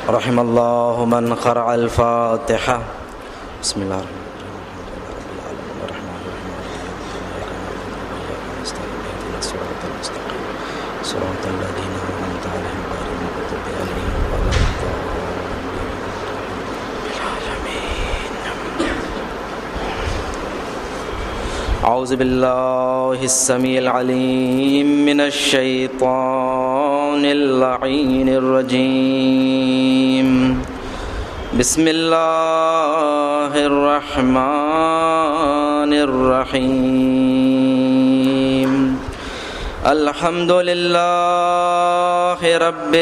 رحم الله من قرأ الفاتحة. بسم الله الرحمن صراط الذين أنعمت عليهم غير المغضوب عليهم ولا الضالين. أعوذ بالله السميع العليم من الشيطان اللعين الرجيم. بسم الله الرحمن الرحيم. الحمد لله رب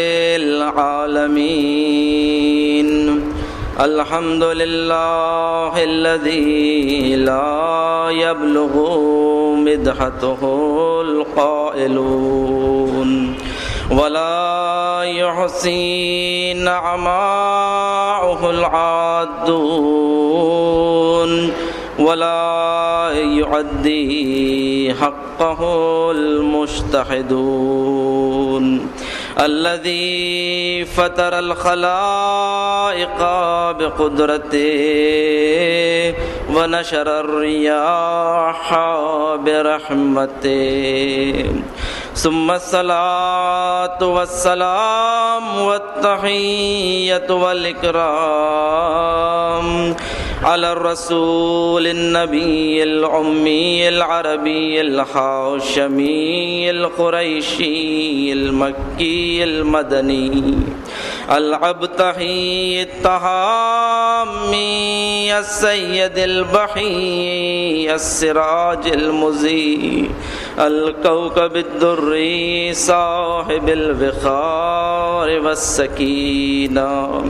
العالمين. الحمد لله الذي لا يبلغ مدحته القائلون ولا يحصي نعماءه العادون ولا يعدي حقه المجتهدون. الذي فطر الخلائق بقدرته ونشر الرياح برحمته. ثم الصلاة والسلام والتحية والإكرام على الرسول النبي الأمي العربي الهاشمي القريشي المكي المدني العبتحي التهامي السيد البحي السراج المضيء الكوكب الدري صاحب الوقار والسكينة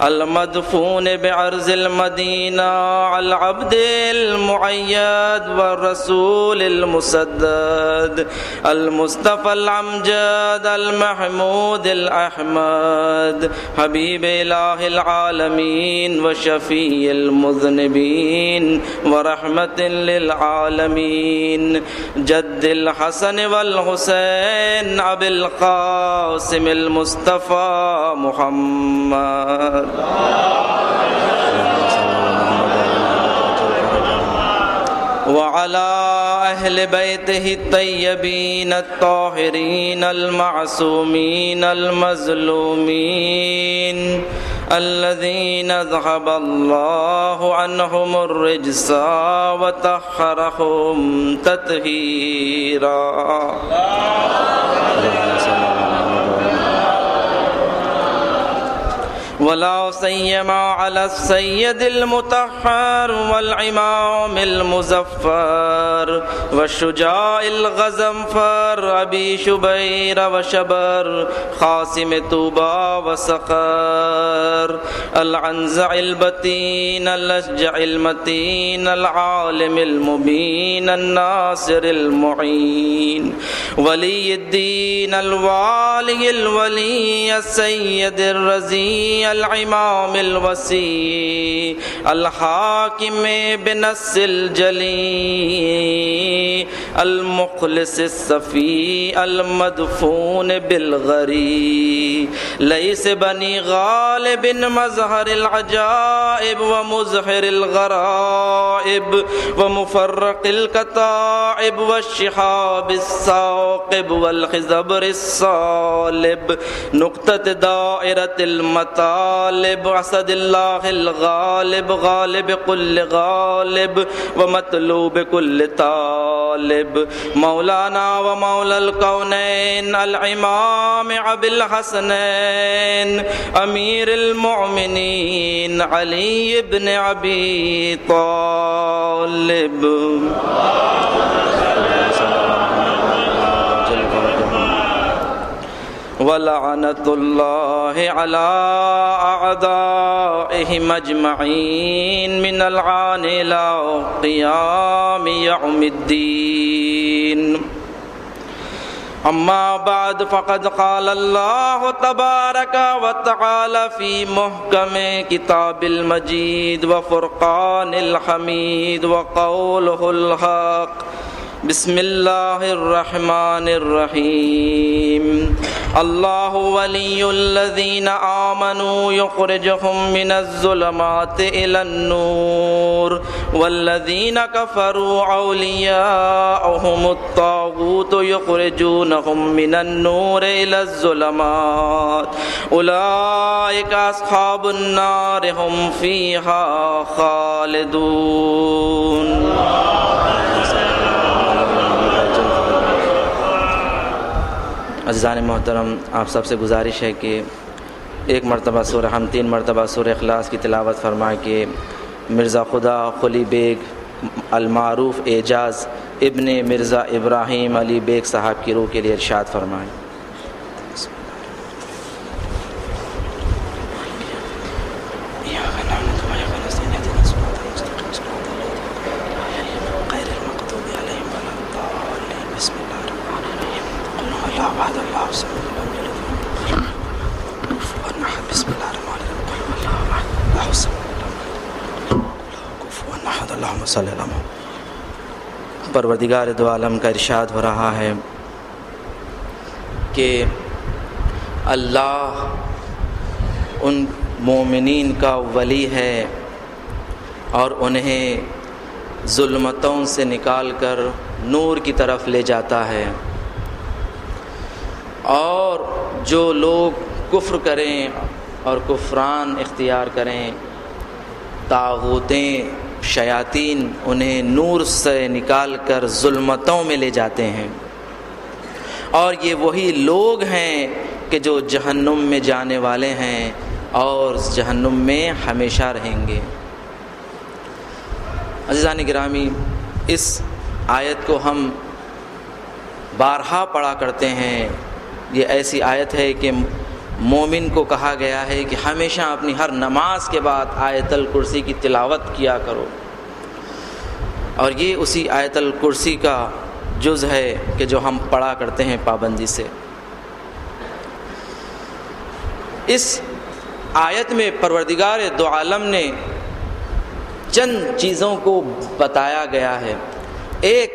المدفون بعرض المدينة العبد المؤيد والرسول المسدد المصطفى الأمجد المحمود الأحمد حبيب إله العالمين وشفيع المذنبين ورحمة للعالمين. جد الحسن والحسين أبي القاسم المصطفى محمد. وعلى أهل بيته الطيبين الطاهرين المعصومين المظلومين الذين ذهب الله عنهم الرجس وطهرهم تطهيرا. ولا سيما على السيد المطهر والإمام المظفر والشجاع الغزنفر أبي شبير وشبر خاصم طوبى وسقر العنزع البتين الأشجع المتين العالم المبين الناصر المعين ولي الدين الوالي الولي السيد الرزي الإمام الوسيع الحاكم بنص الجلي المخلص الصفي المدفون بالغري ليس بني غالب مظهر العجائب ومظهر الغرائب ومفرق الكتائب والشهاب الثاقب والخزبر الصالب نقطة دائرة المطالب أسد الله الغالب غالب كل غالب ومطلوب كل طالب مولانا ومولى الكونين الإمام أبي الحسنين أمير المؤمنين علي بن أبي طالب. ولعنة الله على أعدائهم أجمعين من العان إلى قيام يوم الدين. أما بعد فقد قال الله تبارك وتعالى في محكم كتاب المجيد وفرقان الحميد وقوله الحق بسم اللہ الرحمن الرحیم اللہ ولی الذین آمنوا یخرجہم من الظلمات الی النور والذین کفروا اولیاؤہم الطاغوت یخرجونہم من النور الی الظلمات اولئک اصحاب النار ہم فیہا خالدون۔ عزیزان محترم، آپ سب سے گزارش ہے کہ ایک مرتبہ سورہ ہم 3 مرتبہ سورہ اخلاص کی تلاوت فرمائیں کہ مرزا خدا قلی بیگ المعروف اعجاز ابن مرزا ابراہیم علی بیگ صاحب کی روح کے لیے ارشاد فرمائیں۔ پروردگار دو عالم کا ارشاد ہو رہا ہے کہ اللہ ان مومنین کا ولی ہے اور انہیں ظلمتوں سے نکال کر نور کی طرف لے جاتا ہے، اور جو لوگ کفر کریں اور کفران اختیار کریں، طاغوتیں شیاطین انہیں نور سے نکال کر ظلمتوں میں لے جاتے ہیں، اور یہ وہی لوگ ہیں کہ جو جہنم میں جانے والے ہیں اور جہنم میں ہمیشہ رہیں گے۔ عزیزان گرامی، اس آیت کو ہم بارہا پڑھا کرتے ہیں۔ یہ ایسی آیت ہے کہ مومن کو کہا گیا ہے کہ ہمیشہ اپنی ہر نماز کے بعد آیت الکرسی کی تلاوت کیا کرو، اور یہ اسی آیت الکرسی کا جز ہے کہ جو ہم پڑھا کرتے ہیں پابندی سے۔ اس آیت میں پروردگار دو عالم نے چند چیزوں کو بتایا گیا ہے۔ ایک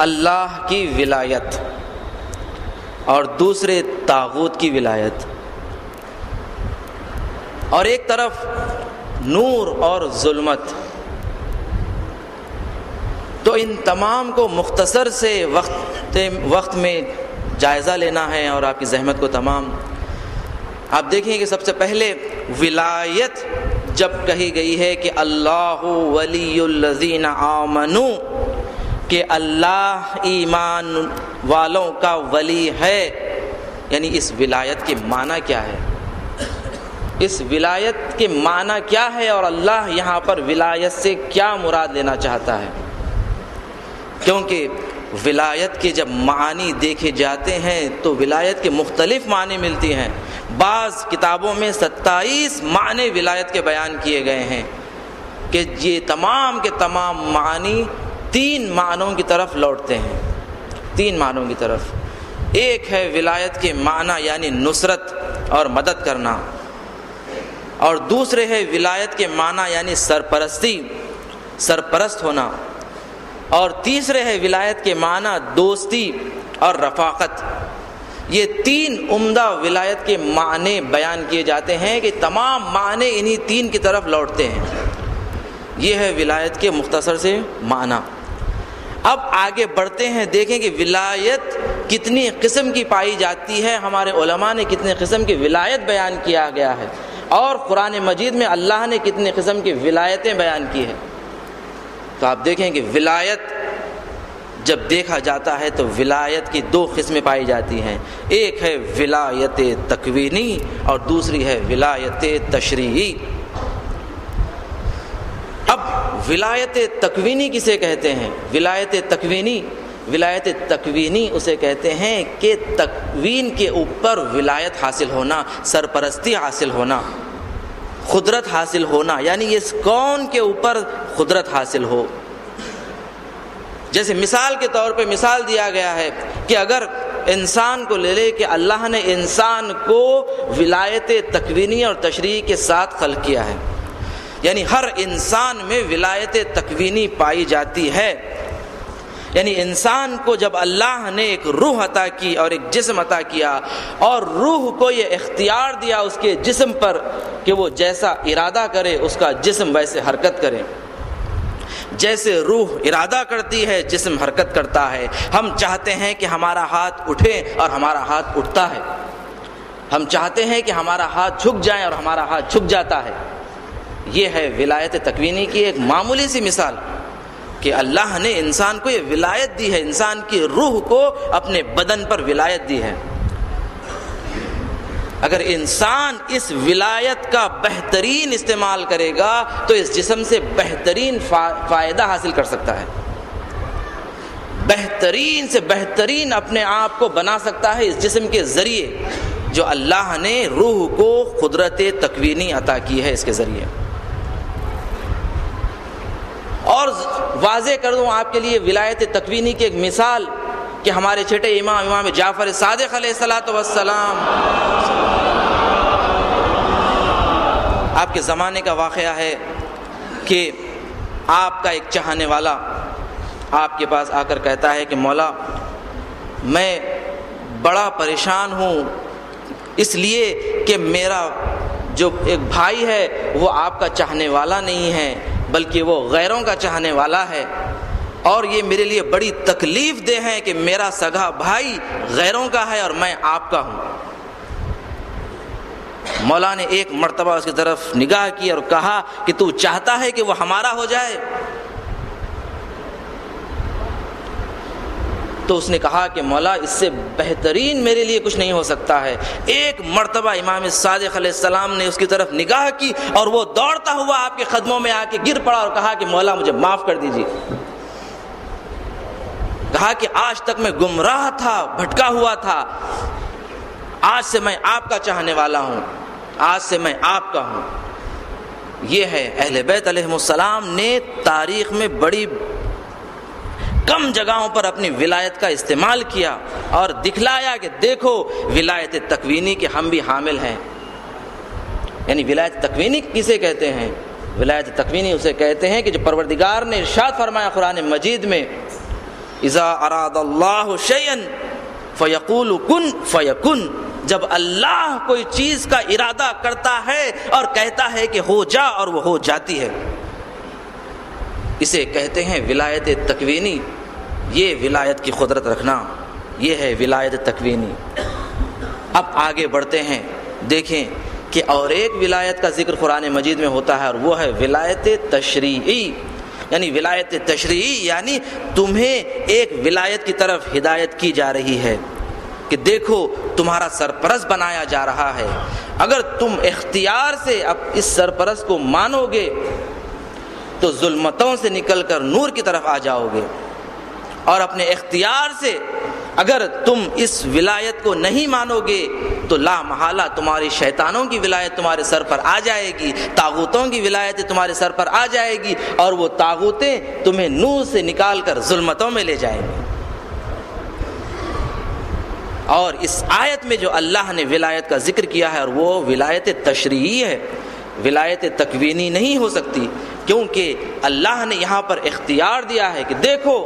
اللہ کی ولایت، اور دوسرے طاغوت کی ولایت، اور ایک طرف نور اور ظلمت۔ تو ان تمام کو مختصر سے وقت میں جائزہ لینا ہے، اور آپ کی زحمت کو تمام۔ آپ دیکھیں کہ سب سے پہلے ولایت جب کہی گئی ہے کہ اللہ ولی الذین آمنوا، کہ اللہ ایمان والوں کا ولی ہے، یعنی اس ولایت کے معنی کیا ہے؟ اس ولایت کے معنی کیا ہے، اور اللہ یہاں پر ولایت سے کیا مراد لینا چاہتا ہے؟ کیونکہ ولایت کے جب معانی دیکھے جاتے ہیں تو ولایت کے مختلف معنی ملتی ہیں۔ بعض کتابوں میں 27 معنی ولایت کے بیان کیے گئے ہیں کہ یہ تمام کے تمام معانی 3 معنوں کی طرف لوٹتے ہیں، 3 معنوں کی طرف۔ ایک ہے ولایت کے معنی یعنی نصرت اور مدد کرنا، اور دوسرے ہے ولایت کے معنی یعنی سرپرستی، سرپرست ہونا، اور تیسرے ہے ولایت کے معنی دوستی اور رفاقت۔ یہ 3 عمدہ ولایت کے معنی بیان کیے جاتے ہیں کہ تمام معنی انہی 3 کی طرف لوٹتے ہیں۔ یہ ہے ولایت کے مختصر سے معنی۔ اب آگے بڑھتے ہیں، دیکھیں کہ ولایت کتنی قسم کی پائی جاتی ہے۔ ہمارے علماء نے کتنے قسم کی ولایت بیان کیا گیا ہے، اور قرآن مجید میں اللہ نے کتنے قسم کی ولایتیں بیان کی ہیں۔ تو آپ دیکھیں کہ ولایت جب دیکھا جاتا ہے تو ولایت کی 2 قسمیں پائی جاتی ہیں۔ ایک ہے ولایت تکوینی اور دوسری ہے ولایت تشریعی۔ اب ولایت تکوینی کسے کہتے ہیں؟ ولایت تکوینی اسے کہتے ہیں کہ تکوین کے اوپر ولایت حاصل ہونا، سرپرستی حاصل ہونا، قدرت حاصل ہونا، یعنی اس کون کے اوپر قدرت حاصل ہو۔ جیسے مثال کے طور پہ مثال دیا گیا ہے کہ اگر انسان کو لے لے کہ اللہ نے انسان کو ولایت تکوینی اور تشریعی کے ساتھ خلق کیا ہے، یعنی ہر انسان میں ولایت تکوینی پائی جاتی ہے، یعنی انسان کو جب اللہ نے ایک روح عطا کی اور ایک جسم عطا کیا اور روح کو یہ اختیار دیا اس کے جسم پر کہ وہ جیسا ارادہ کرے اس کا جسم ویسے حرکت کرے، جیسے روح ارادہ کرتی ہے جسم حرکت کرتا ہے۔ ہم چاہتے ہیں کہ ہمارا ہاتھ اٹھے اور ہمارا ہاتھ اٹھتا ہے، ہم چاہتے ہیں کہ ہمارا ہاتھ جھک جائے اور ہمارا ہاتھ جھک جاتا ہے۔ یہ ہے ولایت تکوینی کی ایک معمولی سی مثال کہ اللہ نے انسان کو یہ ولایت دی ہے، انسان کی روح کو اپنے بدن پر ولایت دی ہے۔ اگر انسان اس ولایت کا بہترین استعمال کرے گا تو اس جسم سے بہترین فائدہ حاصل کر سکتا ہے، بہترین سے بہترین اپنے آپ کو بنا سکتا ہے اس جسم کے ذریعے جو اللہ نے روح کو قدرت تکوینی عطا کی ہے اس کے ذریعے۔ اور واضح کر دوں آپ کے لیے ولایت تکوینی کی ایک مثال کہ ہمارے چھٹے امام جعفر صادق علیہ الصلوۃ والسلام، آپ کے زمانے کا واقعہ ہے کہ آپ کا ایک چاہنے والا آپ کے پاس آ کر کہتا ہے کہ مولا میں بڑا پریشان ہوں اس لیے کہ میرا جو ایک بھائی ہے وہ آپ کا چاہنے والا نہیں ہے بلکہ وہ غیروں کا چاہنے والا ہے، اور یہ میرے لیے بڑی تکلیف دہ ہے کہ میرا سگا بھائی غیروں کا ہے اور میں آپ کا ہوں۔ مولا نے ایک مرتبہ اس کی طرف نگاہ کی اور کہا کہ تو چاہتا ہے کہ وہ ہمارا ہو جائے؟ تو اس نے کہا کہ مولا اس سے بہترین میرے لیے کچھ نہیں ہو سکتا ہے۔ ایک مرتبہ امام صادق علیہ السلام نے اس کی طرف نگاہ کی اور وہ دوڑتا ہوا آپ کے قدموں میں آ کے گر پڑا اور کہا کہ مولا مجھے معاف کر دیجیے۔ کہا کہ آج تک میں گمراہ تھا، بھٹکا ہوا تھا، آج سے میں آپ کا چاہنے والا ہوں، آج سے میں آپ کا ہوں۔ یہ ہے اہل بیت علیہم السلام نے تاریخ میں بڑی کم جگہوں پر اپنی ولایت کا استعمال کیا اور دکھلایا کہ دیکھو ولایت تکوینی کے ہم بھی حامل ہیں۔ یعنی ولایت تکوینی کسے کہتے ہیں؟ ولایت تکوینی اسے کہتے ہیں کہ جو پروردگار نے ارشاد فرمایا قرآن مجید میں، اذا اراد اللہ شیئا فیقول کن فیکن، جب اللہ کوئی چیز کا ارادہ کرتا ہے اور کہتا ہے کہ ہو جا اور وہ ہو جاتی ہے، اسے کہتے ہیں ولایت تکوینی۔ یہ ولایت کی قدرت رکھنا، یہ ہے ولایت تکوینی۔ اب آگے بڑھتے ہیں، دیکھیں کہ اور ایک ولایت کا ذکر قرآن مجید میں ہوتا ہے اور وہ ہے ولایت تشریعی۔ یعنی ولایت تشریعی یعنی تمہیں ایک ولایت کی طرف ہدایت کی جا رہی ہے کہ دیکھو تمہارا سرپرست بنایا جا رہا ہے، اگر تم اختیار سے اب اس سرپرست کو مانو گے تو ظلمتوں سے نکل کر نور کی طرف آ جاؤ گے، اور اپنے اختیار سے اگر تم اس ولایت کو نہیں مانو گے تو لا محالہ تمہاری شیطانوں کی ولایت تمہارے سر پر آ جائے گی، طاغوتوں کی ولایت تمہارے سر پر آ جائے گی، اور وہ طاغوتیں تمہیں نور سے نکال کر ظلمتوں میں لے جائیں گے۔ اور اس آیت میں جو اللہ نے ولایت کا ذکر کیا ہے اور وہ ولایت تشریعی ہے، ولایت تکوینی نہیں ہو سکتی، کیونکہ اللہ نے یہاں پر اختیار دیا ہے کہ دیکھو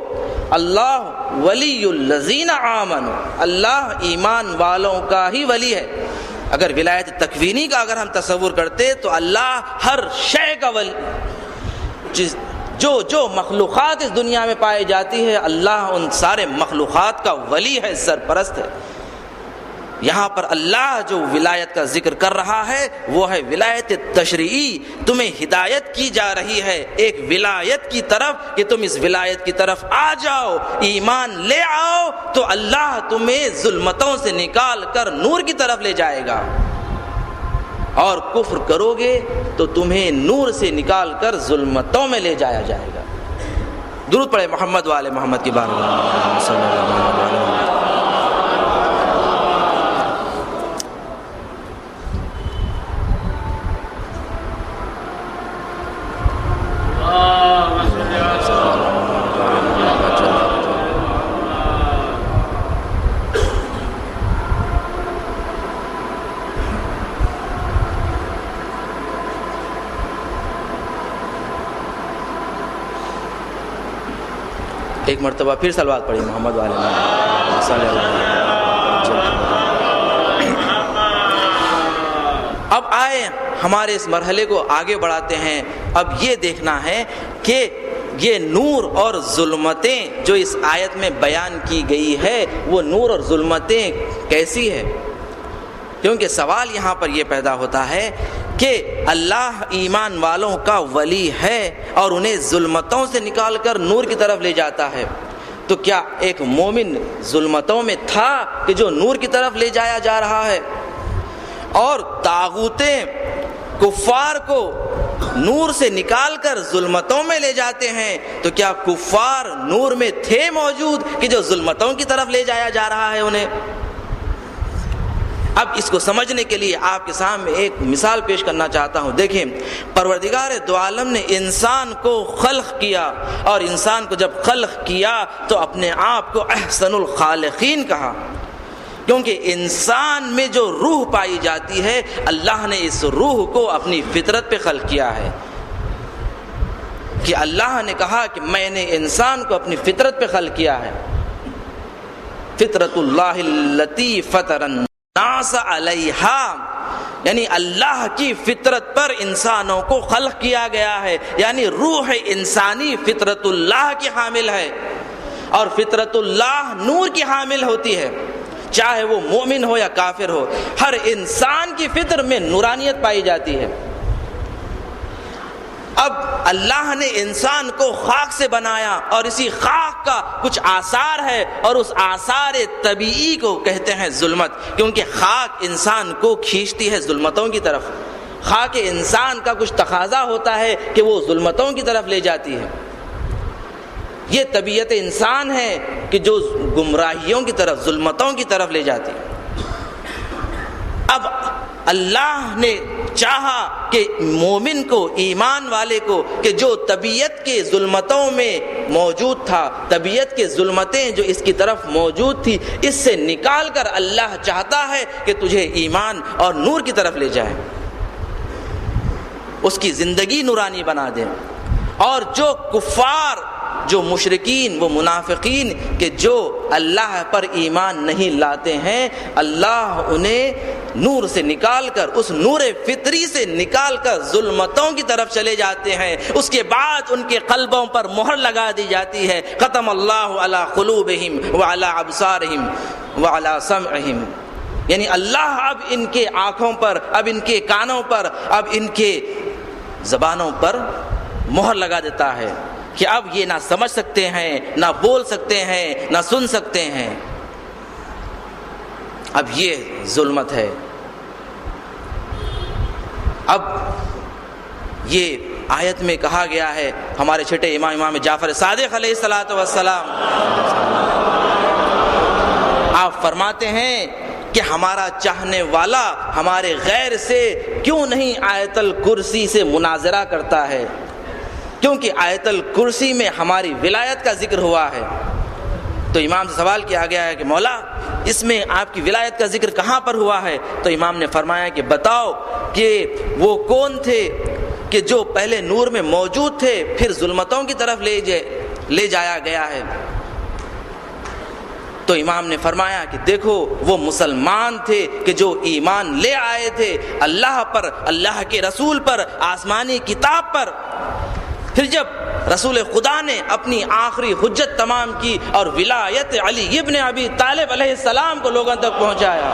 اللہ ولی الذین آمنوا، اللہ ایمان والوں کا ہی ولی ہے۔ اگر ولایت تکوینی کا اگر ہم تصور کرتے تو اللہ ہر شے کا ولی، جو مخلوقات اس دنیا میں پائی جاتی ہے اللہ ان سارے مخلوقات کا ولی ہے، سرپرست ہے۔ یہاں پر اللہ جو ولایت کا ذکر کر رہا ہے وہ ہے ولایت تشریعی، تمہیں ہدایت کی جا رہی ہے ایک ولایت کی طرف کہ تم اس ولایت کی طرف آ جاؤ، ایمان لے آؤ تو اللہ تمہیں ظلمتوں سے نکال کر نور کی طرف لے جائے گا، اور کفر کرو گے تو تمہیں نور سے نکال کر ظلمتوں میں لے جایا جائے گا۔ درود پڑھے محمد والے محمد کی بارگاہ میں صلی اللہ علیہ وسلم۔ ایک مرتبہ پھر صلوات پڑھی محمد والے محمد صلی اللہ علیہ وسلم۔ اب آئے ہمارے اس مرحلے کو آگے بڑھاتے ہیں۔ اب یہ دیکھنا ہے کہ یہ نور اور ظلمتیں جو اس آیت میں بیان کی گئی ہے وہ نور اور ظلمتیں کیسی ہے؟ کیونکہ سوال یہاں پر یہ پیدا ہوتا ہے کہ اللہ ایمان والوں کا ولی ہے اور انہیں ظلمتوں سے نکال کر نور کی طرف لے جاتا ہے، تو کیا ایک مومن ظلمتوں میں تھا کہ جو نور کی طرف لے جایا جا رہا ہے؟ اور طاغوتیں کفار کو نور سے نکال کر ظلمتوں میں لے جاتے ہیں، تو کیا کفار نور میں تھے موجود کہ جو ظلمتوں کی طرف لے جایا جا رہا ہے انہیں؟ اب اس کو سمجھنے کے لیے آپ کے سامنے ایک مثال پیش کرنا چاہتا ہوں۔ دیکھیں، پروردگار دو عالم نے انسان کو خلق کیا، اور انسان کو جب خلق کیا تو اپنے آپ کو احسن الخالقین کہا، کیونکہ انسان میں جو روح پائی جاتی ہے اللہ نے اس روح کو اپنی فطرت پہ خلق کیا ہے، کہ اللہ نے کہا کہ میں نے انسان کو اپنی فطرت پہ خلق کیا ہے، فطرت اللہ التی فطر الناس علیہا، یعنی اللہ کی فطرت پر انسانوں کو خلق کیا گیا ہے، یعنی روح انسانی فطرت اللہ کی حامل ہے، اور فطرت اللہ نور کی حامل ہوتی ہے، چاہے وہ مومن ہو یا کافر ہو، ہر انسان کی فطر میں نورانیت پائی جاتی ہے۔ اب اللہ نے انسان کو خاک سے بنایا، اور اسی خاک کا کچھ آثار ہے، اور اس آثار طبیعی کو کہتے ہیں ظلمت، کیونکہ خاک انسان کو کھینچتی ہے ظلمتوں کی طرف، خاک انسان کا کچھ تقاضا ہوتا ہے کہ وہ ظلمتوں کی طرف لے جاتی ہے۔ یہ طبیعت انسان ہے کہ جو گمراہیوں کی طرف، ظلمتوں کی طرف لے جاتی ہے۔ اب اللہ نے چاہا کہ مومن کو، ایمان والے کو، کہ جو طبیعت کے ظلمتوں میں موجود تھا، طبیعت کے ظلمتیں جو اس کی طرف موجود تھی، اس سے نکال کر اللہ چاہتا ہے کہ تجھے ایمان اور نور کی طرف لے جائے، اس کی زندگی نورانی بنا دے۔ اور جو کفار، جو مشرکین، وہ منافقین کہ جو اللہ پر ایمان نہیں لاتے ہیں، اللہ انہیں نور سے نکال کر، اس نور فطری سے نکال کر ظلمتوں کی طرف چلے جاتے ہیں۔ اس کے بعد ان کے قلبوں پر مہر لگا دی جاتی ہے، ختم اللہ علی قلوبہم وعلی ابصارہم وعلی سمعہم، یعنی اللہ اب ان کے آنکھوں پر، اب ان کے کانوں پر، اب ان کے زبانوں پر مہر لگا دیتا ہے کہ اب یہ نہ سمجھ سکتے ہیں، نہ بول سکتے ہیں، نہ سن سکتے ہیں۔ اب یہ ظلمت ہے۔ اب یہ آیت میں کہا گیا ہے، ہمارے چھٹے امام جعفر صادق علیہ الصلوۃ والسلام آپ فرماتے ہیں کہ ہمارا چاہنے والا ہمارے غیر سے کیوں نہیں آیت الکرسی سے مناظرہ کرتا ہے، کیونکہ آیت الکرسی میں ہماری ولایت کا ذکر ہوا ہے۔ تو امام سے سوال کیا گیا ہے کہ مولا اس میں آپ کی ولایت کا ذکر کہاں پر ہوا ہے؟ تو امام نے فرمایا کہ بتاؤ کہ وہ کون تھے کہ جو پہلے نور میں موجود تھے پھر ظلمتوں کی طرف لے جایا گیا ہے۔ تو امام نے فرمایا کہ دیکھو وہ مسلمان تھے کہ جو ایمان لے آئے تھے اللہ پر، اللہ کے رسول پر، آسمانی کتاب پر۔ پھر جب رسول خدا نے اپنی آخری حجت تمام کی اور ولایت علی ابن ابی طالب علیہ السلام کو لوگوں تک پہنچایا،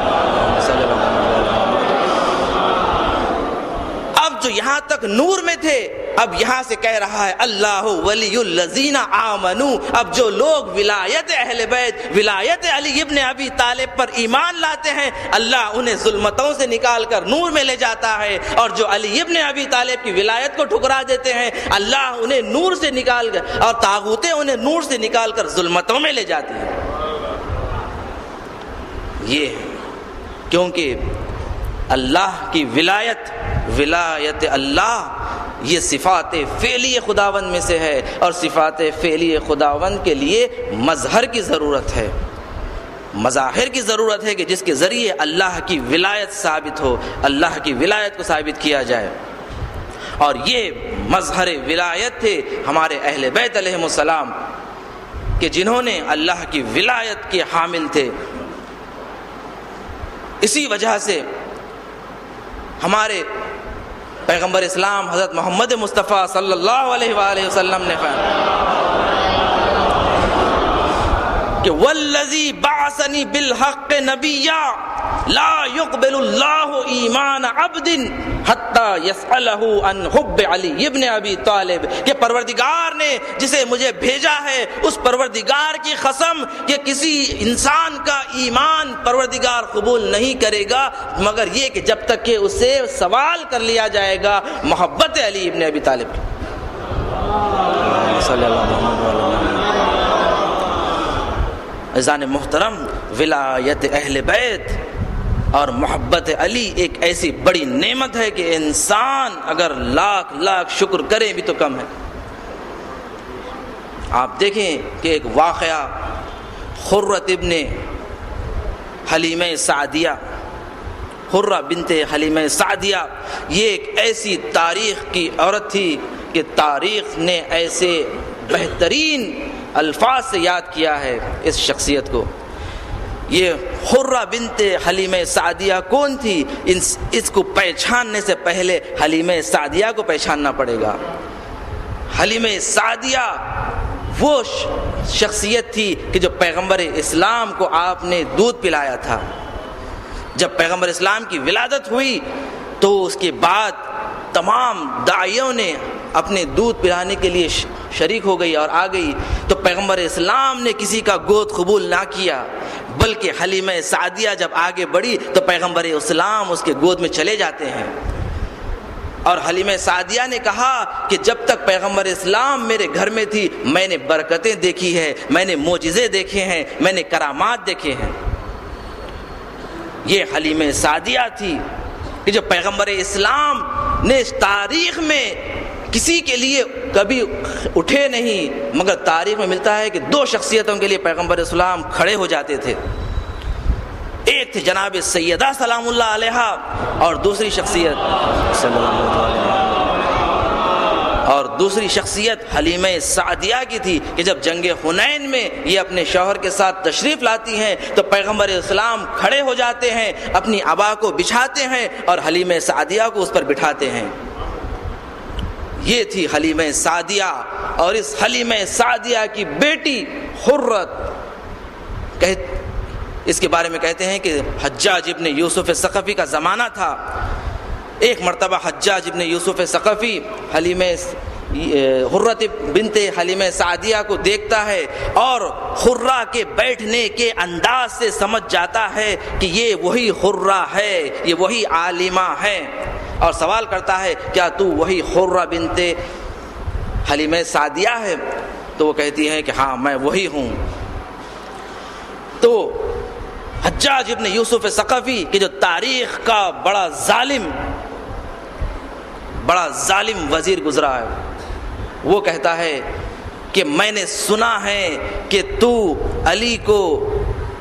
اب جو یہاں تک نور میں تھے اب یہاں سے کہہ رہا ہے اللہ ولی الذین آمنوا، اب جو لوگ ولایت اہل بیت، ولایت علی ابن ابی طالب پر ایمان لاتے ہیں، اللہ انہیں ظلمتوں سے نکال کر نور میں لے جاتا ہے، اور جو علی ابن ابی طالب کی ولایت کو ٹھکرا دیتے ہیں اللہ انہیں نور سے نکال کر، اور طاغوتیں انہیں نور سے نکال کر ظلمتوں میں لے جاتی ہیں۔ یہ کیونکہ اللہ کی ولایت اللہ یہ صفات فعلی خداوند میں سے ہے، اور صفات فعلی خداوند کے لیے مظہر کی ضرورت ہے، مظاہر کی ضرورت ہے کہ جس کے ذریعے اللہ کی ولایت ثابت ہو، اللہ کی ولایت کو ثابت کیا جائے۔ اور یہ مظہر ولایت تھے ہمارے اہل بیت علیہم السلام، کہ جنہوں نے اللہ کی ولایت کے حامل تھے. اسی وجہ سے ہمارے پیغمبر اسلام حضرت محمد مصطفیٰ صلی اللہ علیہ وآلہ وسلم نے کہ والذی بعثنی بالحق نبیا لا يقبل اللہ ایمان عبد حتی یسألہ عن حب علی ابن ابی طالب، کہ پروردگار نے جسے مجھے بھیجا ہے اس پروردگار کی قسم کہ کسی انسان کا ایمان پروردگار قبول نہیں کرے گا مگر یہ کہ جب تک کہ اسے سوال کر لیا جائے گا محبت علی ابن ابی طالب کی. صلی اللہ علیہ وسلم. عزیزان محترم، ولایت اہل بیت اور محبت علی ایک ایسی بڑی نعمت ہے کہ انسان اگر لاکھ لاکھ شکر کرے بھی تو کم ہے. آپ دیکھیں کہ ایک واقعہ خرۃ ابن حلیمہ سعدیہ، خرہ بنت حلیمہ سعدیہ، یہ ایک ایسی تاریخ کی عورت تھی کہ تاریخ نے ایسے بہترین الفاظ سے یاد کیا ہے اس شخصیت کو. یہ خرہ بنت حلیمہ سعدیہ کون تھی؟ اس کو پہچاننے سے پہلے حلیمہ سعدیہ کو پہچاننا پڑے گا. حلیمہ سعدیہ وہ شخصیت تھی کہ جو پیغمبر اسلام کو آپ نے دودھ پلایا تھا. جب پیغمبر اسلام کی ولادت ہوئی تو اس کے بعد تمام داعیوں نے اپنے دودھ پلانے کے لیے شریک ہو گئی اور آ گئی، تو پیغمبر اسلام نے کسی کا گود قبول نہ کیا بلکہ حلیمہ سعدیہ جب آگے بڑھی تو پیغمبر اسلام اس کے گود میں چلے جاتے ہیں. اور حلیمہ سعدیہ نے کہا کہ جب تک پیغمبر اسلام میرے گھر میں تھی میں نے برکتیں دیکھی ہے، میں نے معجزے دیکھے ہیں، میں نے کرامات دیکھے ہیں. یہ حلیمہ سعدیہ تھی کہ جو پیغمبر اسلام نے تاریخ میں کسی کے لیے کبھی اٹھے نہیں، مگر تاریخ میں ملتا ہے کہ دو شخصیتوں کے لیے پیغمبر اسلام کھڑے ہو جاتے تھے. ایک تھی جناب سیدہ سلام اللہ علیہا اور دوسری شخصیت حلیمہ سعدیہ کی تھی کہ جب جنگ حنین میں یہ اپنے شوہر کے ساتھ تشریف لاتی ہیں تو پیغمبر اسلام کھڑے ہو جاتے ہیں، اپنی عبا کو بچھاتے ہیں اور حلیمہ سعدیہ کو اس پر بٹھاتے ہیں. یہ تھی حلیمہ سعدیہ. اور اس حلیمہ سعدیہ کی بیٹی خرۃ، اس کے بارے میں کہتے ہیں کہ حجاج ابن یوسف ثقفی کا زمانہ تھا. ایک مرتبہ حجاج ابن یوسف ثقفی خرۃ بنت حلیمہ سعدیہ کو دیکھتا ہے اور خرہ کے بیٹھنے کے انداز سے سمجھ جاتا ہے کہ یہ وہی خرہ ہے، یہ وہی عالمہ ہے، اور سوال کرتا ہے کیا تو وہی خرہ بنت حلیمہ سعدیہ ہے؟ تو وہ کہتی ہے کہ ہاں میں وہی ہوں. تو حجاج ابن یوسف ثقفی کہ جو تاریخ کا بڑا ظالم وزیر گزرا ہے، وہ کہتا ہے کہ میں نے سنا ہے کہ تو علی کو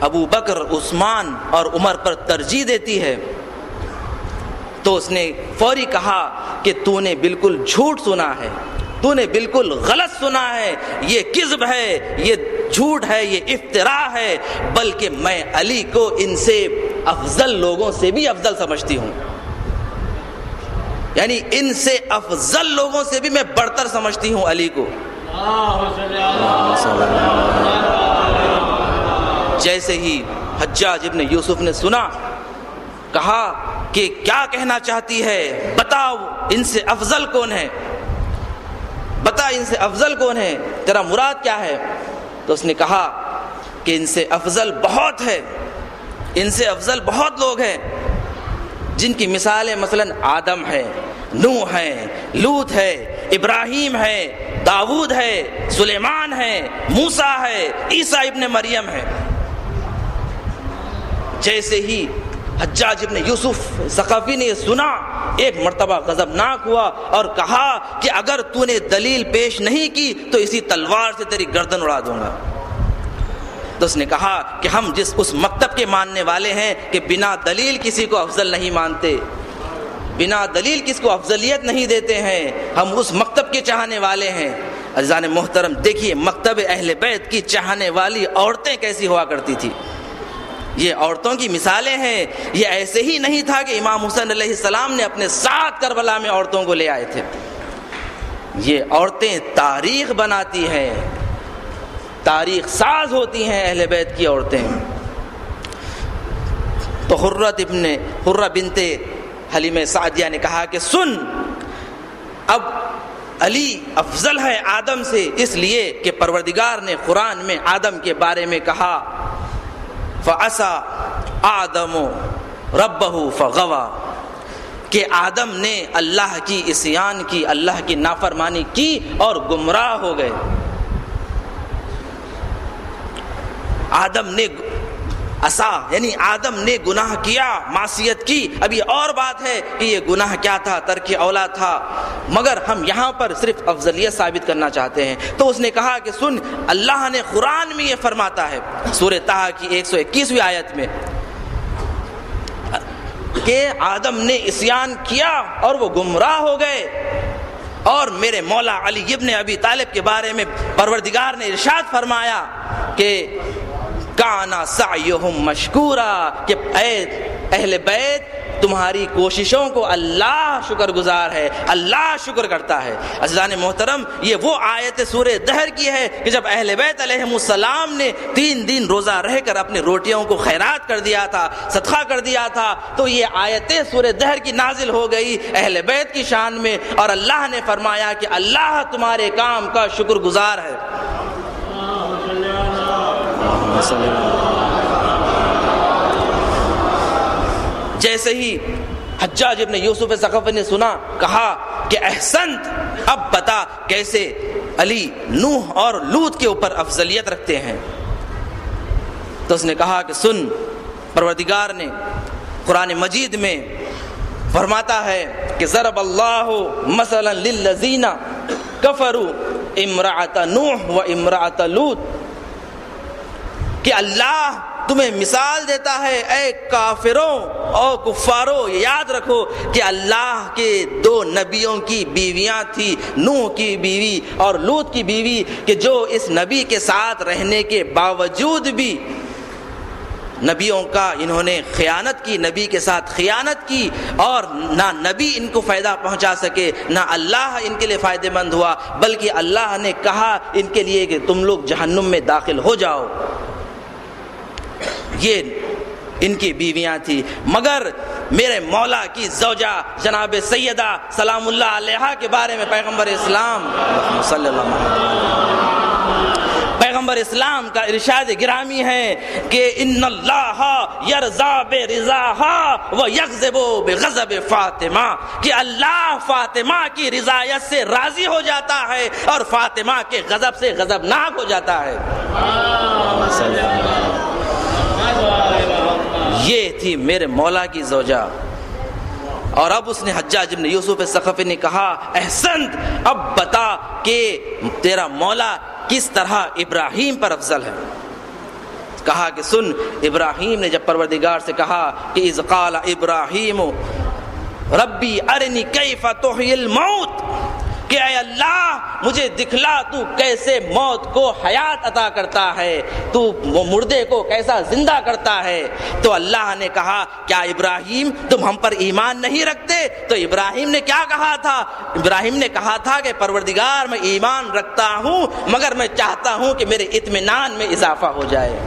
ابو بکر، عثمان اور عمر پر ترجیح دیتی ہے. تو اس نے فوری کہا کہ تو نے بالکل جھوٹ سنا ہے، تو نے بالکل غلط سنا ہے، یہ کذب ہے، یہ جھوٹ ہے، یہ افتراء ہے، بلکہ میں علی کو ان سے افضل لوگوں سے بھی افضل سمجھتی ہوں، یعنی ان سے افضل لوگوں سے بھی میں بڑھتر سمجھتی ہوں علی کو. جیسے ہی حجاج ابن یوسف نے سنا، کہا کہ کیا کہنا چاہتی ہے، بتاؤ ان سے افضل کون ہے، بتا ان سے افضل کون ہے، تیرا مراد کیا ہے؟ تو اس نے کہا کہ ان سے افضل بہت ہے، ان سے افضل بہت لوگ ہیں جن کی مثالیں مثلا آدم ہے، نوح ہے، لوط ہے، ابراہیم ہے، داؤد ہے، سلیمان ہے، موسیٰ ہے، عیسیٰ ابن مریم ہے. جیسے ہی حجاج ابن یوسف ثقفی نے یہ سنا، ایک مرتبہ غضبناک ہوا اور کہا کہ اگر تو نے دلیل پیش نہیں کی تو اسی تلوار سے تیری گردن اڑا دوں گا. تو اس نے کہا کہ ہم اس مکتب کے ماننے والے ہیں کہ بنا دلیل کسی کو افضل نہیں مانتے، بنا دلیل کس کو افضلیت نہیں دیتے ہیں، ہم اس مکتب کے چاہنے والے ہیں. عزیزان محترم دیکھیے مکتب اہل بیت کی چاہنے والی عورتیں کیسی ہوا کرتی تھی. یہ عورتوں کی مثالیں ہیں. یہ ایسے ہی نہیں تھا کہ امام حسین علیہ السلام نے اپنے ساتھ کربلا میں عورتوں کو لے آئے تھے. یہ عورتیں تاریخ بناتی ہیں, تاریخ ساز ہوتی ہیں اہل بیت کی عورتیں. تو حرہ بنت حلیمہ سعدیہ نے کہا کہ سن, اب علی افضل ہے آدم سے, اس لیے کہ پروردگار نے قرآن میں آدم کے بارے میں کہا فَعَصَىٰ آدَمُ رَبَّهُ فَغَوَىٰ, کہ آدم نے اللہ کی عصیان کی, اللہ کی نافرمانی کی اور گمراہ ہو گئے. آدم نے یعنی آدم نے گناہ کیا, معصیت کی. اب یہ اور بات ہے کہ یہ گناہ کیا تھا, ترک اولا تھا, مگر ہم یہاں پر صرف افضلیت ثابت کرنا چاہتے ہیں. تو اس نے کہا کہ سن, اللہ نے قرآن میں یہ فرماتا ہے سورہ طٰہٰ کی 121ویں آیت میں کہ آدم نے عصیان کیا اور وہ گمراہ ہو گئے. اور میرے مولا علی ابن ابی طالب کے بارے میں پروردگار نے ارشاد فرمایا کہ کانا سعیہم مشکورا, کہ اے اہل بیت تمہاری کوششوں کو اللہ شکر گزار ہے, اللہ شکر کرتا ہے. عزیزان محترم یہ وہ آیت سورہ دہر کی ہے کہ جب اہل بیت علیہم السلام نے 3 دن روزہ رہ کر اپنی روٹیوں کو خیرات کر دیا تھا, صدقہ کر دیا تھا, تو یہ آیتیں سورہ دہر کی نازل ہو گئی اہل بیت کی شان میں, اور اللہ نے فرمایا کہ اللہ تمہارے کام کا شکر گزار ہے. جیسے ہی حجاج ابن یوسف ثقفی نے سنا, کہا کہ احسنت, اب بتا کیسے علی نوح اور لوط کے اوپر افضلیت رکھتے ہیں. تو اس نے کہا کہ سن, پروردگار نے قرآن مجید میں فرماتا ہے کہ ضرب اللہ مثلا للذین کفروا امرأۃ نوح و امرأۃ لوط, کہ اللہ تمہیں مثال دیتا ہے اے کافروں اور کفاروں, یاد رکھو کہ اللہ کے 2 نبیوں کی بیویاں تھیں, نوح کی بیوی اور لوط کی بیوی, کہ جو اس نبی کے ساتھ رہنے کے باوجود بھی نبیوں کا انہوں نے خیانت کی, نبی کے ساتھ خیانت کی, اور نہ نبی ان کو فائدہ پہنچا سکے, نہ اللہ ان کے لیے فائدہ مند ہوا, بلکہ اللہ نے کہا ان کے لیے کہ تم لوگ جہنم میں داخل ہو جاؤ. یہ ان کی بیویاں تھیں. مگر میرے مولا کی زوجہ جناب سیدہ سلام اللہ علیہا کے بارے میں پیغمبر اسلام صلی اللہ علیہ وسلم, پیغمبر اسلام کا ارشاد گرامی ہے کہ ان اللہ یرضا برضاہا و یغضب بغضب فاطمہ, کہ اللہ فاطمہ کی رضایت سے راضی ہو جاتا ہے اور فاطمہ کے غضب سے غضبناک ہو جاتا ہے. یہ تھی میرے مولا کی زوجہ. اور اب اس نے حجاج ابن یوسف ثقفی نے کہا احسنت, اب بتا کہ تیرا مولا کس طرح ابراہیم پر افضل ہے. کہا کہ سن, ابراہیم نے جب پروردگار سے کہا کہ اذ قال ابراہیم ربی ارنی کیف تحیی الموت, کہ اے اللہ مجھے دکھلا تو کیسے موت کو حیات عطا کرتا ہے, تو وہ مردے کو کیسا زندہ کرتا ہے. تو اللہ نے کہا کیا ابراہیم تم ہم پر ایمان نہیں رکھتے؟ تو ابراہیم نے کیا کہا تھا؟ ابراہیم نے کہا تھا کہ پروردگار میں ایمان رکھتا ہوں, مگر میں چاہتا ہوں کہ میرے اطمینان میں اضافہ ہو جائے.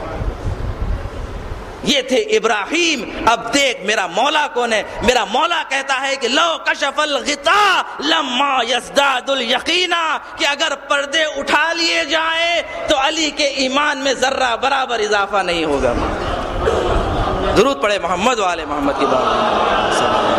یہ تھے ابراہیم. اب دیکھ میرا مولا کون ہے. میرا مولا کہتا ہے کہ لو کشف الغطاء لما یزداد الیقینا, کہ اگر پردے اٹھا لیے جائیں تو علی کے ایمان میں ذرہ برابر اضافہ نہیں ہوگا. درود پڑھے محمد و آل محمد کی بات.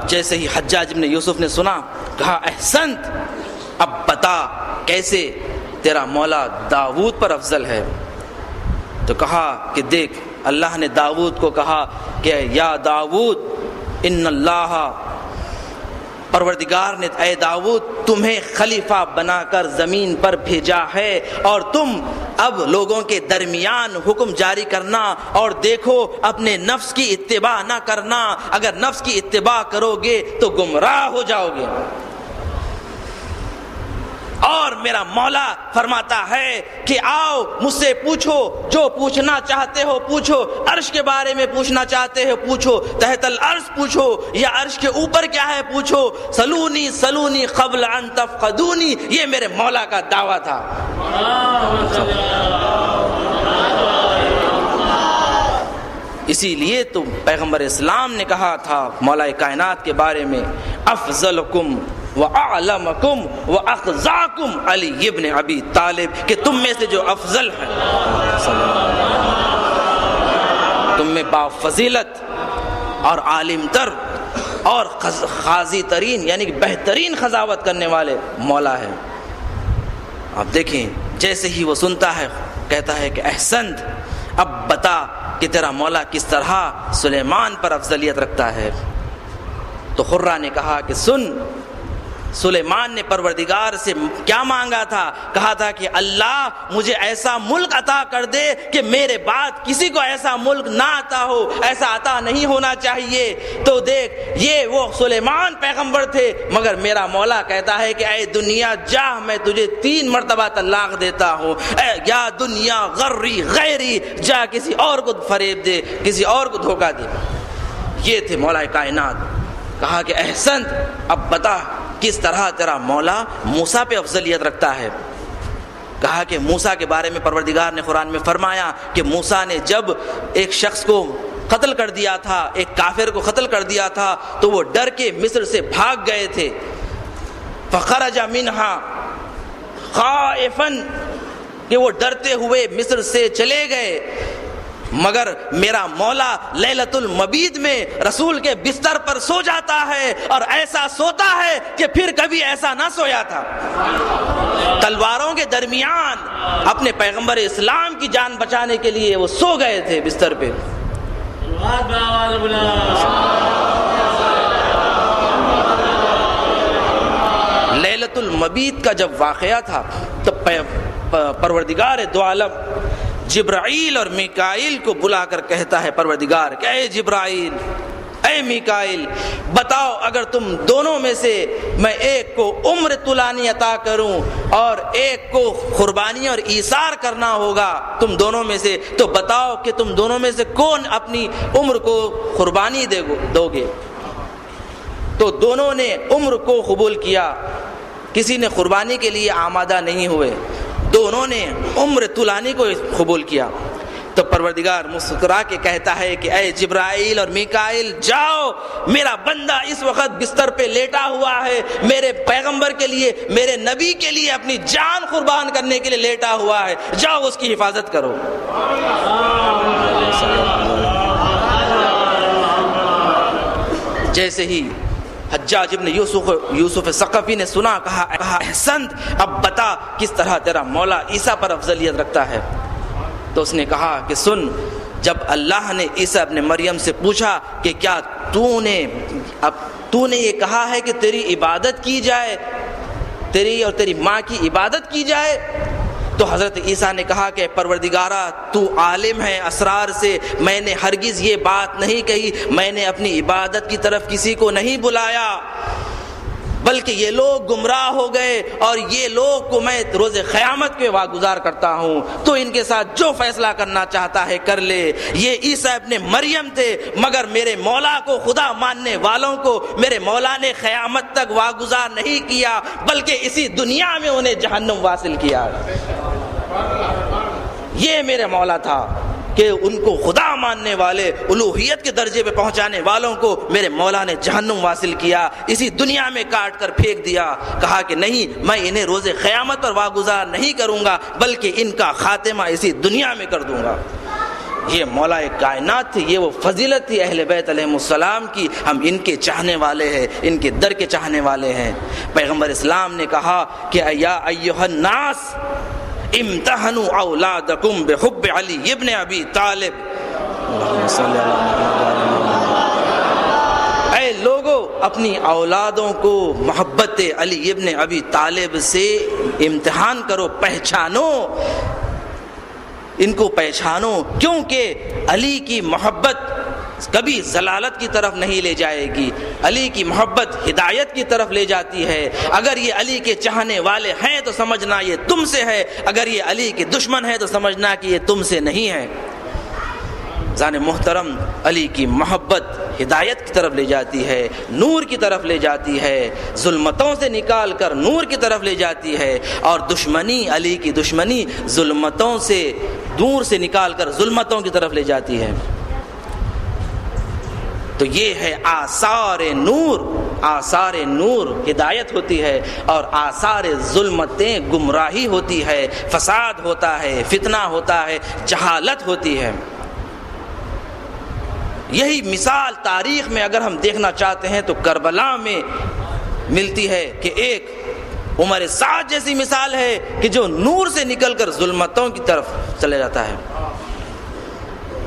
جیسے ہی حجاج ابن یوسف نے سنا, کہا احسنت, اب بتا کیسے تیرا مولا داؤد پر افضل ہے. تو کہا کہ دیکھ اللہ نے داؤد کو کہا کہ یا داؤد ان اللہ, پروردگار نے اے داؤد تمہیں خلیفہ بنا کر زمین پر بھیجا ہے اور تم اب لوگوں کے درمیان حکم جاری کرنا اور دیکھو اپنے نفس کی اتباع نہ کرنا، اگر نفس کی اتباع کرو گے تو گمراہ ہو جاؤ گے۔ اور میرا مولا فرماتا ہے کہ آؤ مجھ سے پوچھو، جو پوچھنا چاہتے ہو پوچھو، عرش کے بارے میں پوچھنا چاہتے ہو پوچھو، تحت العرش پوچھو یا عرش کے اوپر کیا ہے پوچھو، سلونی سلونی قبل ان تفقدونی، یہ میرے مولا کا دعویٰ تھا۔ اسی لیے تو پیغمبر اسلام نے کہا تھا مولا کائنات کے بارے میں، افضلکم وَأَعْلَمَكُمْ وَأَخْزَاكُمْ علی ابن ابی طالب، کہ تم میں سے جو افضل ہے، تم میں بافضیلت اور عالم تر اور قاضی ترین یعنی کہ بہترین قضاوت کرنے والے مولا ہے۔ آپ دیکھیں جیسے ہی وہ سنتا ہے کہتا ہے کہ احسنت، اب بتا کہ تیرا مولا کس طرح سلیمان پر افضلیت رکھتا ہے۔ تو خرہ نے کہا کہ سن، سلیمان نے پروردگار سے کیا مانگا تھا؟ کہا تھا کہ اللہ مجھے ایسا ملک عطا کر دے کہ میرے بعد کسی کو ایسا ملک نہ عطا ہو، ایسا عطا نہیں ہونا چاہیے۔ تو دیکھ یہ وہ سلیمان پیغمبر تھے، مگر میرا مولا کہتا ہے کہ اے دنیا جا، میں تجھے 3 مرتبہ طلاق دیتا ہوں، اے یا دنیا غری غیری، جا کسی اور کو فریب دے، کسی اور کو دھوکہ دے۔ یہ تھے مولا کائنات۔ کہا کہ احسنت، اب بتا کس طرح تیرا مولا موسیٰ پہ افضلیت رکھتا ہے۔ کہا کہ موسیٰ کے بارے میں پروردگار نے قرآن میں فرمایا کہ موسیٰ نے جب ایک شخص کو قتل کر دیا تھا، ایک کافر کو قتل کر دیا تھا، تو وہ ڈر کے مصر سے بھاگ گئے تھے۔ فخرج منہا خائفا، کہ وہ ڈرتے ہوئے مصر سے چلے گئے، مگر میرا مولا لیلۃ المبید میں رسول کے بستر پر سو جاتا ہے، اور ایسا سوتا ہے کہ پھر کبھی ایسا نہ سویا تھا۔ تلواروں کے درمیان اپنے پیغمبر اسلام کی جان بچانے کے لیے وہ سو گئے تھے بستر پہ۔ لیلۃ المبید کا جب واقعہ تھا تو پروردگار دو عالم جبرائیل اور میکائیل کو بلا کر کہتا ہے پروردگار کہ اے جبرائیل، اے میکائیل، بتاؤ اگر تم دونوں میں سے میں ایک کو عمر طولانی عطا کروں اور ایک کو قربانی اور ایثار کرنا ہوگا تم دونوں میں سے، تو بتاؤ کہ تم دونوں میں سے کون اپنی عمر کو قربانی دو گے؟ تو دونوں نے عمر کو قبول کیا، کسی نے قربانی کے لیے آمادہ نہیں ہوئے، دونوں نے عمر طولانی کو قبول کیا۔ تو پروردگار مسکرا کے کہتا ہے کہ اے جبرائیل اور میکائیل، جاؤ، میرا بندہ اس وقت بستر پہ لیٹا ہوا ہے، میرے پیغمبر کے لیے، میرے نبی کے لیے اپنی جان قربان کرنے کے لیے لیٹا ہوا ہے، جاؤ اس کی حفاظت کرو۔ جیسے ہی حجاج ابن یوسف ثقفی نے سنا، کہا احسنت، اب بتا کس طرح تیرا مولا عیسیٰ پر افضلیت رکھتا ہے۔ تو اس نے کہا کہ سن، جب اللہ نے عیسیٰ ابن مریم سے پوچھا کہ کیا تو نے یہ کہا ہے کہ تیری عبادت کی جائے، تیری اور تیری ماں کی عبادت کی جائے، تو حضرت عیسیٰ نے کہا کہ پروردگارہ تو عالم ہے اسرار سے، میں نے ہرگز یہ بات نہیں کہی، میں نے اپنی عبادت کی طرف کسی کو نہیں بلایا، بلکہ یہ لوگ گمراہ ہو گئے اور یہ لوگ کو میں روز قیامت کے واگزار کرتا ہوں، تو ان کے ساتھ جو فیصلہ کرنا چاہتا ہے کر لے۔ یہ عیسیٰ ابن مریم تھے، مگر میرے مولا کو خدا ماننے والوں کو میرے مولا نے قیامت تک واگزار نہیں کیا، بلکہ اسی دنیا میں انہیں جہنم واصل کیا۔ یہ میرے مولا تھا کہ ان کو خدا ماننے والے، الوہیت کے درجے پہ پہنچانے والوں کو میرے مولا نے جہنم واصل کیا، اسی دنیا میں کاٹ کر پھینک دیا۔ کہا کہ نہیں، میں انہیں روز قیامت پر واگزار نہیں کروں گا، بلکہ ان کا خاتمہ اسی دنیا میں کر دوں گا۔ یہ مولا کائنات تھی، یہ وہ فضیلت تھی اہل بیت علیہ السلام کی، ہم ان کے چاہنے والے ہیں، ان کے در کے چاہنے والے ہیں۔ پیغمبر اسلام نے کہا کہ یا ایھا الناس امتحنوا اولادکم بحب علی ابن ابی طالب، اے لوگو اپنی اولادوں کو محبت علی ابن ابی طالب سے امتحان کرو، پہچانو، ان کو پہچانو، کیونکہ علی کی محبت کبھی ضلالت کی طرف نہیں لے جائے گی، علی کی محبت ہدایت کی طرف لے جاتی ہے۔ اگر یہ علی کے چاہنے والے ہیں تو سمجھنا یہ تم سے ہے، اگر یہ علی کے دشمن ہیں تو سمجھنا کہ یہ تم سے نہیں ہے۔ زان محترم، علی کی محبت ہدایت کی طرف لے جاتی ہے، نور کی طرف لے جاتی ہے، ظلمتوں سے نکال کر نور کی طرف لے جاتی ہے، اور دشمنی، علی کی دشمنی ظلمتوں سے، دور سے نکال کر ظلمتوں کی طرف لے جاتی ہے۔ تو یہ ہے آثار نور، آثار نور ہدایت ہوتی ہے، اور آثار ظلمتیں گمراہی ہوتی ہے، فساد ہوتا ہے، فتنہ ہوتا ہے، جہالت ہوتی ہے۔ یہی مثال تاریخ میں اگر ہم دیکھنا چاہتے ہیں تو کربلا میں ملتی ہے کہ ایک عمر سعد جیسی مثال ہے کہ جو نور سے نکل کر ظلمتوں کی طرف چلے جاتا ہے۔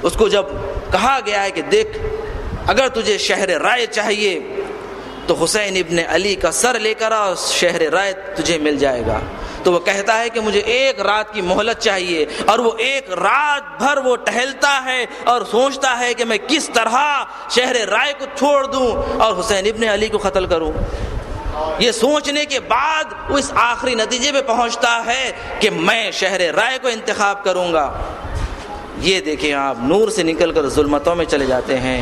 اس کو جب کہا گیا ہے کہ دیکھ، اگر تجھے شہر رائے چاہیے تو حسین ابن علی کا سر لے کر آ، شہر رائے تجھے مل جائے گا۔ تو وہ کہتا ہے کہ مجھے ایک رات کی مہلت چاہیے، اور وہ ایک رات بھر وہ ٹہلتا ہے اور سوچتا ہے کہ میں کس طرح شہر رائے کو چھوڑ دوں اور حسین ابن علی کو قتل کروں۔ یہ سوچنے کے بعد وہ اس آخری نتیجے پہ پہنچتا ہے کہ میں شہر رائے کو انتخاب کروں گا۔ یہ دیکھیں آپ، نور سے نکل کر ظلمتوں میں چلے جاتے ہیں،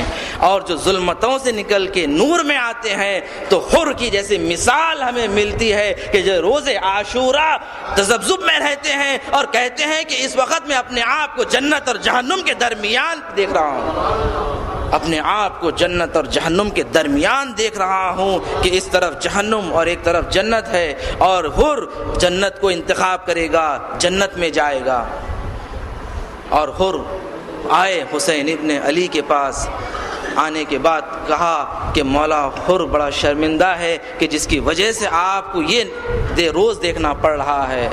اور جو ظلمتوں سے نکل کے نور میں آتے ہیں تو حر کی جیسی مثال ہمیں ملتی ہے کہ جو روز عاشوراء تذبذب میں رہتے ہیں اور کہتے ہیں کہ اس وقت میں اپنے آپ کو جنت اور جہنم کے درمیان دیکھ رہا ہوں، اپنے آپ کو جنت اور جہنم کے درمیان دیکھ رہا ہوں کہ اس طرف جہنم اور ایک طرف جنت ہے، اور حر جنت کو انتخاب کرے گا، جنت میں جائے گا۔ اور حر آئے حسین ابن علی کے پاس، آنے کے بعد کہا کہ مولا، حر بڑا شرمندہ ہے کہ جس کی وجہ سے آپ کو یہ روز دیکھنا پڑ رہا ہے۔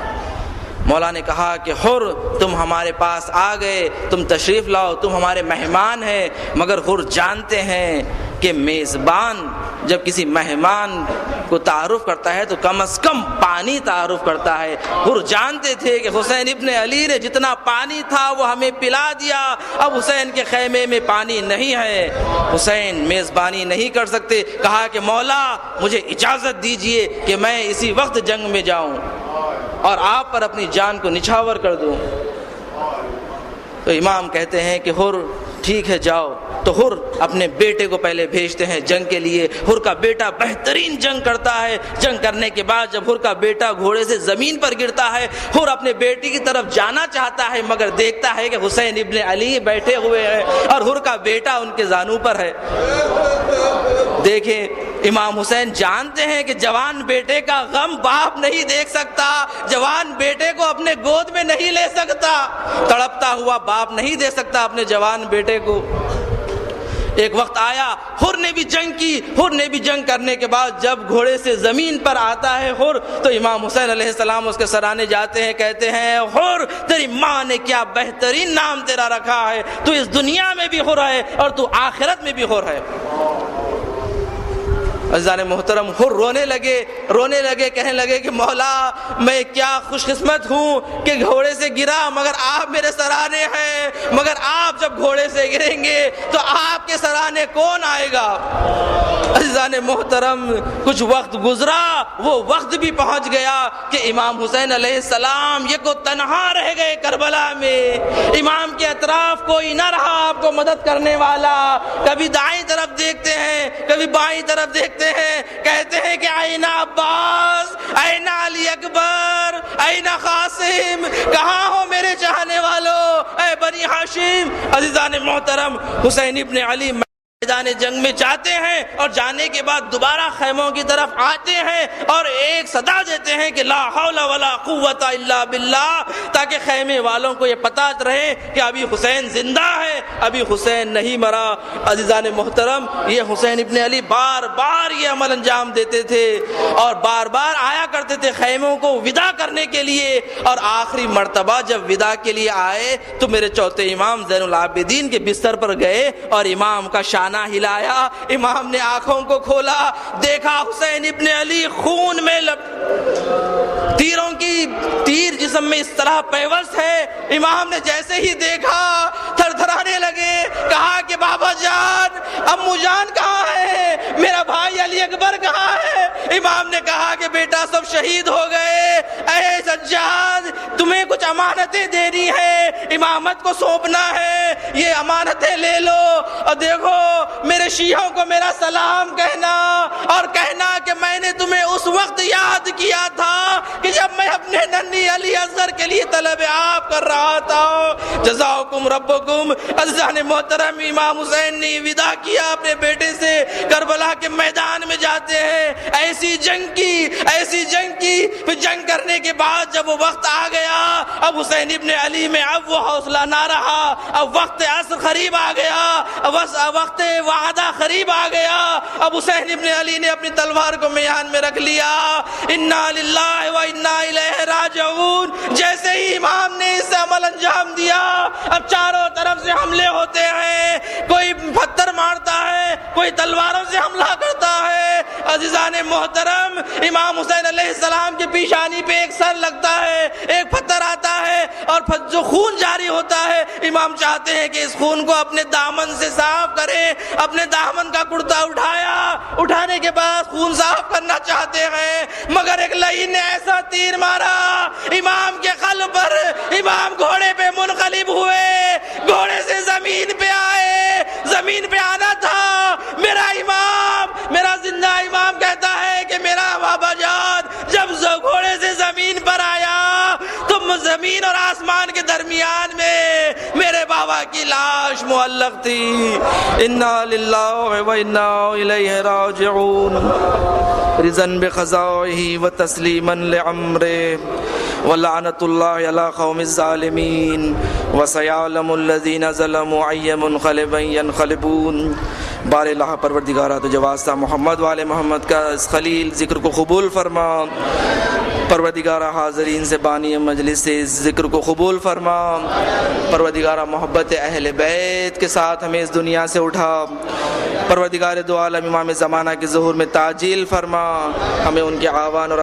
مولا نے کہا کہ حر، تم ہمارے پاس آ گئے، تم تشریف لاؤ، تم ہمارے مہمان ہیں، مگر حر جانتے ہیں کہ میزبان جب کسی مہمان کو تعارف کرتا ہے تو کم از کم پانی تعارف کرتا ہے۔ حر جانتے تھے کہ حسین ابن علی نے جتنا پانی تھا وہ ہمیں پلا دیا، اب حسین کے خیمے میں پانی نہیں ہے، حسین میزبانی نہیں کر سکتے۔ کہا کہ مولا، مجھے اجازت دیجئے کہ میں اسی وقت جنگ میں جاؤں اور آپ پر اپنی جان کو نچھاور کر دوں۔ تو امام کہتے ہیں کہ حر ٹھیک ہے جاؤ۔ تو حر اپنے بیٹے کو پہلے بھیجتے ہیں جنگ کے لیے۔ حر کا بیٹا بہترین جنگ کرتا ہے۔ جنگ کرنے کے بعد جب حر کا بیٹا گھوڑے سے زمین پر گرتا ہے، حر اپنے بیٹی کی طرف جانا چاہتا ہے مگر دیکھتا ہے کہ حسین ابن علی بیٹھے ہوئے ہیں اور حر کا بیٹا ان کے زانو پر ہے۔ دیکھیں، امام حسین جانتے ہیں کہ جوان بیٹے کا غم باپ نہیں دیکھ سکتا، جوان بیٹے کو اپنے گود میں نہیں لے سکتا، تڑپتا ہوا باپ نہیں دے سکتا اپنے جوان بیٹے کو۔ ایک وقت آیا، حر نے بھی جنگ کی۔ حر نے بھی جنگ کرنے کے بعد جب گھوڑے سے زمین پر آتا ہے حر، تو امام حسین علیہ السلام اس کے سرانے جاتے ہیں، کہتے ہیں حر، تیری ماں نے کیا بہترین نام تیرا رکھا ہے، تو اس دنیا میں بھی حر ہے اور تو آخرت میں بھی حر ہے۔ عزیزان محترم، حر رونے لگے، کہنے لگے کہ مولا، میں کیا خوش قسمت ہوں کہ گھوڑے سے گرا مگر آپ میرے سرانے ہیں، مگر آپ جب گھوڑے سے گریں گے تو آپ کے سرانے کون آئے گا؟ عزیزان محترم، کچھ وقت گزرا، وہ وقت بھی پہنچ گیا کہ امام حسین علیہ السلام یہ کو تنہا رہ گئے کربلا میں۔ امام کے اطراف کوئی نہ رہا آپ کو مدد کرنے والا۔ کبھی دائیں طرف دیکھتے ہیں، کبھی بائیں طرف دیکھتے ہیں، کہتے ہیں کہ این عباس، این علی اکبر، این قاسم، کہاں ہو میرے چاہنے والوں، اے بنی ہاشم۔ عزیزان محترم، حسین ابن علی میدان جنگ میں جاتے ہیں اور جانے کے بعد دوبارہ خیموں کی طرف آتے ہیں اور ایک صدا دیتے ہیں کہ لا حول ولا قوت الا باللہ، تاکہ خیمے والوں کو یہ پتہ رہے کہ ابھی حسین زندہ ہے، ابھی حسین نہیں مرا۔ عزیزان محترم، یہ حسین ابن علی بار بار یہ عمل انجام دیتے تھے اور بار بار آیا کرتے تھے خیموں کو ودا کرنے کے لیے، اور آخری مرتبہ جب ودا کے لیے آئے تو میرے چوتھے امام زین العابدین کے بستر پر گئے اور امام کا دانا ہلایا، امام نے آنکھوں کو کھولا، دیکھا حسین ابن علی خون میں تیروں کی تیر جسم میں اس طرح پیوست ہے۔ امام نے جیسے ہی دیکھا تھر تھرانے لگے، کہا کہ بابا جان، امو جان کہاں ہے؟ میرا بھائی علی اکبر کہاں ہے؟ امام نے کہا کہ بیٹا سب شہید ہو گئے۔ اے سجاد، تمہیں کچھ امانتیں دینی ہے، امامت کو سونپنا ہے، یہ امانتیں لے لو، اور دیکھو میرے شیعوں کو میرا سلام کہنا، اور کہنا کہ میں نے تمہیں اس وقت یاد کیا تھا کہ جب میں اپنے ننھی علی اصغر کے لیے طلب آپ کر رہا تھا۔ جزاکم ربکم۔ عزیزان محترم، امام حسین نے وداع کیا اپنے بیٹے سے، کربلا کے میدان میں جاتے ہیں۔ ایسی جنگ کی پھر جنگ کرنے کے بعد جب وہ وقت آ گیا، اب حسین ابن علی میں اب وہ حوصلہ نہ رہا، اب وقت عصر قریب آ گیا، وقت وعدہ قریب آ گیا۔ اب حسین ابن علی نے اپنی تلوار کو میان میں رکھ لیا۔ انا للہ و انا الیہ راجعون۔ جیسے ہی امام نے اس عمل انجام دیا، اب چاروں طرف سے حملے ہوتے ہیں، کوئی پتھر مارتا ہے، کوئی تلواروں سے حملہ کرتا ہے۔ عزیزان محترم، امام حسین علیہ السلام کے پیشانی پہ ایک سر لگتا ہے، ایک پتھر آتا ہے، اور جو خون جاری ہوتا ہے، امام چاہتے ہیں کہ اس خون کو اپنے دامن سے صاف کریں۔ اپنے دامن کا کرتا اٹھانے کے بعد خون صاف کرنا چاہتے ہیں، مگر ایک لعین نے ایسا تیر مارا امام کے قلب پر، امام گھوڑے پہ منقلب ہوئے، گھوڑے سے زمین پہ آئے۔ زمین پہ آنا تھا میرا امام، میرا زندہ امام کہتا ہے کہ میرا بابا جان جب گھوڑے سے زمین پر آیا تو زمین اور آسمان کے درمیان میں میرے بابا کی لاش معلق تھی۔ انا للہ و انا الیہ راجعون۔ رضاً بقضائہ و تسلیما لعمرہ ولعنۃ اللہ علی قوم الظالمین وسیعلم الذین ظلموا ای منقلب ینقلبون۔ بار اللہ پروردگارہ تو جو واسطہ محمد والے محمد کا اس خلیل ذکر کو قبول فرما، پروردگارہ حاضرین سے بانی مجلس سے اس ذکر کو قبول فرما، پروردگارہ محبت اہل بیت کے ساتھ ہمیں اس دنیا سے اٹھا، پروردگار دو عالم امام زمانہ کے ظہور میں تعجیل فرما، ہمیں ان کے آوان اور